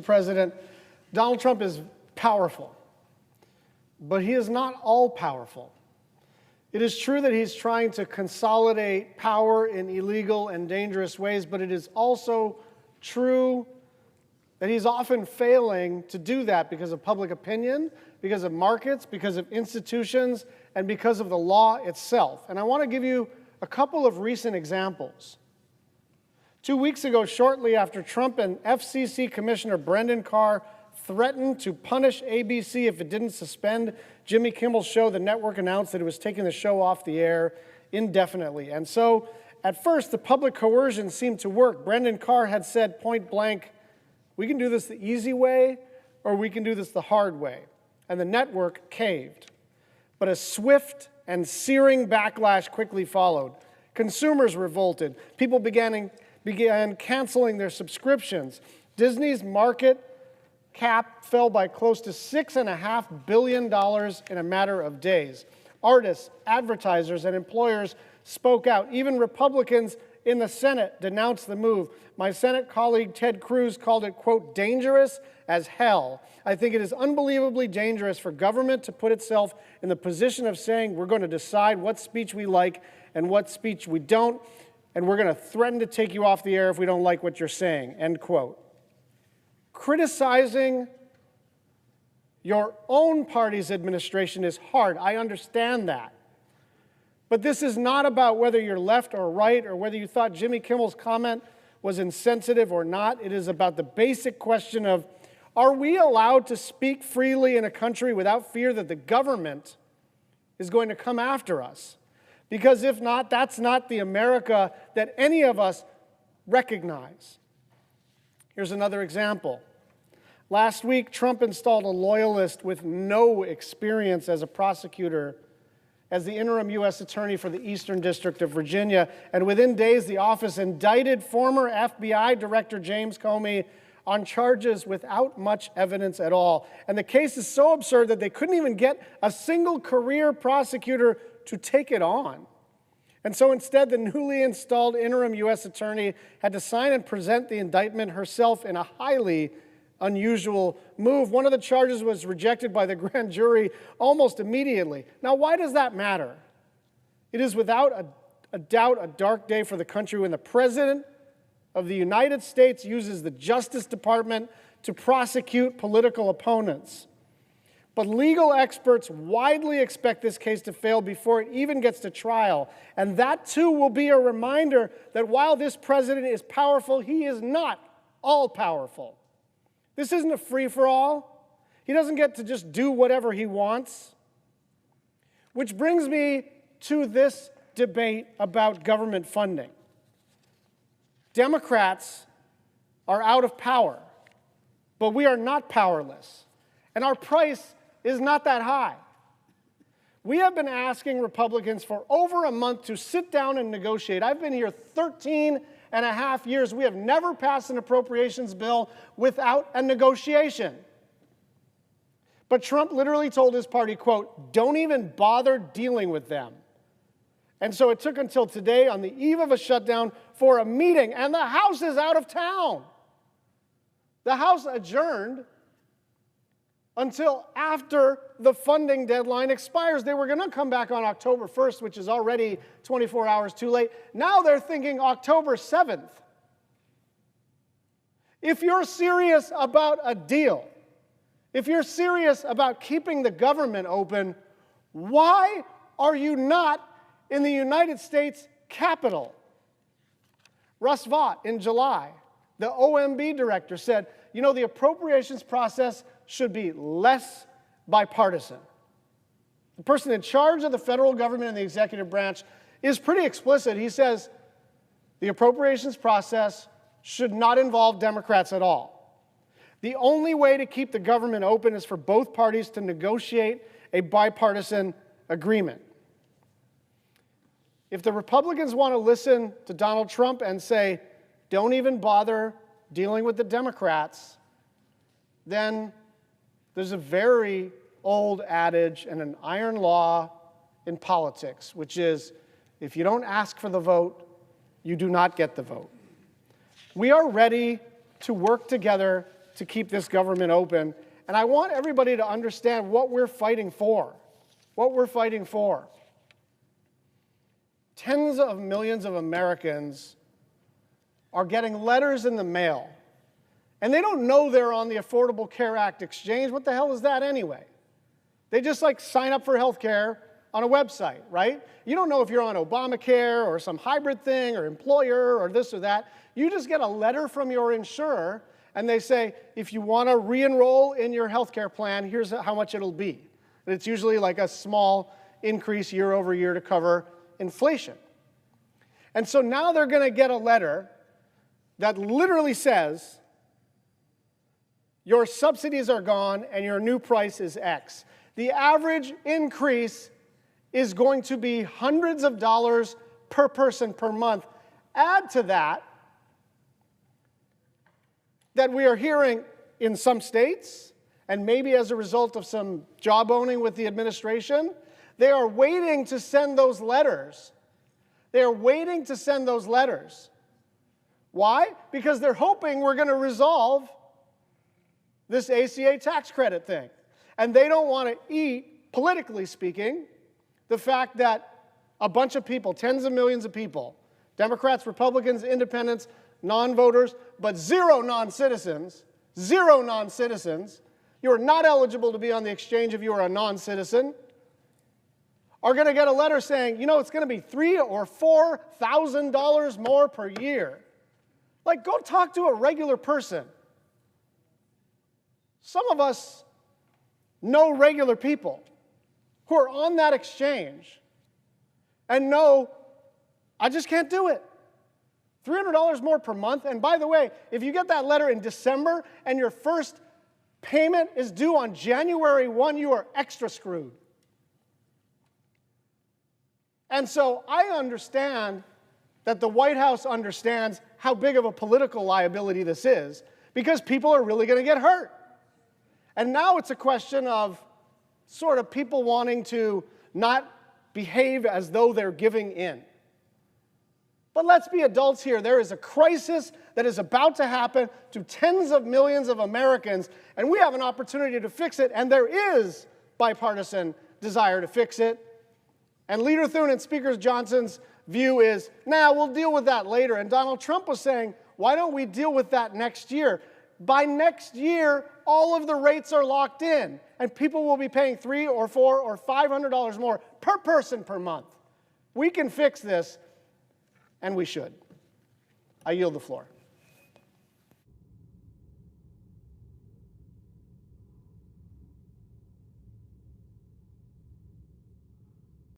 President, Donald Trump is powerful, but he is not all powerful. It is true that he's trying to consolidate power in illegal and dangerous ways, but it is also true that he's often failing to do that because of public opinion, because of markets, because of institutions, and because of the law itself. And I want to give you a couple of recent examples. 2 weeks ago, shortly after Trump and FCC Commissioner Brendan Carr threatened to punish ABC if it didn't suspend Jimmy Kimmel's show, the network announced that it was taking the show off the air indefinitely. And so, at first, the public coercion seemed to work. Brendan Carr had said point blank, we can do this the easy way, or we can do this the hard way. And the network caved. But a swift and searing backlash quickly followed. Consumers revolted. People began canceling their subscriptions. Disney's market cap fell by close to $6.5 billion in a matter of days. Artists, advertisers, and employers spoke out. Even Republicans in the Senate denounced the move. My Senate colleague Ted Cruz called it, quote, dangerous as hell. I think it is unbelievably dangerous for government to put itself in the position of saying we're going to decide what speech we like and what speech we don't, and we're going to threaten to take you off the air if we don't like what you're saying, end quote. Criticizing your own party's administration is hard. I understand that. But this is not about whether you're left or right or whether you thought Jimmy Kimmel's comment was insensitive or not. It is about the basic question of, are we allowed to speak freely in a country without fear that the government is going to come after us? Because if not, that's not the America that any of us recognize. Here's another example. Last week, Trump installed a loyalist with no experience as a prosecutor as the interim U.S. Attorney for the Eastern District of Virginia, and within days, the office indicted former FBI Director James Comey on charges without much evidence at all. And the case is so absurd that they couldn't even get a single career prosecutor to take it on. And so instead, the newly installed interim U.S. Attorney had to sign and present the indictment herself in a highly unusual move. One of the charges was rejected by the grand jury almost immediately. Now, why does that matter? It is without a doubt a dark day for the country when the President of the United States uses the Justice Department to prosecute political opponents. But legal experts widely expect this case to fail before it even gets to trial. And that, too, will be a reminder that while this president is powerful, he is not all-powerful. This isn't a free-for-all. He doesn't get to just do whatever he wants. Which brings me to this debate about government funding. Democrats are out of power, but we are not powerless. And our price is not that high. We have been asking Republicans for over a month to sit down and negotiate. I've been here 13 and a half years. We have never passed an appropriations bill without a negotiation. But Trump literally told his party, quote, don't even bother dealing with them. And so it took until today, on the eve of a shutdown, for a meeting, and the House is out of town. The House adjourned until after the funding deadline expires. They were going to come back on October 1st, which is already 24 hours too late. Now they're thinking October 7th. If you're serious about a deal, if you're serious about keeping the government open, why are you not in the United States Capitol? Russ Vought, in July, the OMB director, said, you know, the appropriations process should be less bipartisan. The person in charge of the federal government and the executive branch is pretty explicit. He says the appropriations process should not involve Democrats at all. The only way to keep the government open is for both parties to negotiate a bipartisan agreement. If the Republicans want to listen to Donald Trump and say, don't even bother dealing with the Democrats, then there's a very old adage and an iron law in politics, which is, if you don't ask for the vote, you do not get the vote. We are ready to work together to keep this government open. And I want everybody to understand what we're fighting for. What we're fighting for. Tens of millions of Americans are getting letters in the mail. And they don't know they're on the Affordable Care Act exchange. What the hell is that anyway? They just sign up for health care on a website, right? You don't know if you're on Obamacare or some hybrid thing or employer or this or that. You just get a letter from your insurer and they say, if you want to re-enroll in your health care plan, here's how much it'll be. And it's usually a small increase year over year to cover inflation. And so now they're going to get a letter that literally says, your subsidies are gone and your new price is X. The average increase is going to be hundreds of dollars per person per month. Add to that we are hearing in some states, and maybe as a result of some jawboning with the administration, they are waiting to send those letters. They are waiting to send those letters. Why? Because they're hoping we're going to resolve this ACA tax credit thing. And they don't want to eat, politically speaking, the fact that a bunch of people, tens of millions of people, Democrats, Republicans, independents, non-voters, but zero non-citizens, you are not eligible to be on the exchange if you are a non-citizen, are going to get a letter saying, it's going to be $3,000 or $4,000 more per year. Go talk to a regular person. Some of us know regular people who are on that exchange and know, I just can't do it. $300 more per month. And by the way, if you get that letter in December and your first payment is due on January 1, you are extra screwed. And so I understand that the White House understands how big of a political liability this is, because people are really going to get hurt. And now it's a question of sort of people wanting to not behave as though they're giving in. But let's be adults here. There is a crisis that is about to happen to tens of millions of Americans, and we have an opportunity to fix it, and there is bipartisan desire to fix it. And Leader Thune and Speaker Johnson's view is, we'll deal with that later. And Donald Trump was saying, why don't we deal with that next year? By next year, all of the rates are locked in, and people will be paying $300 or $400 or $500 more per person per month. We can fix this, and we should. I yield the floor.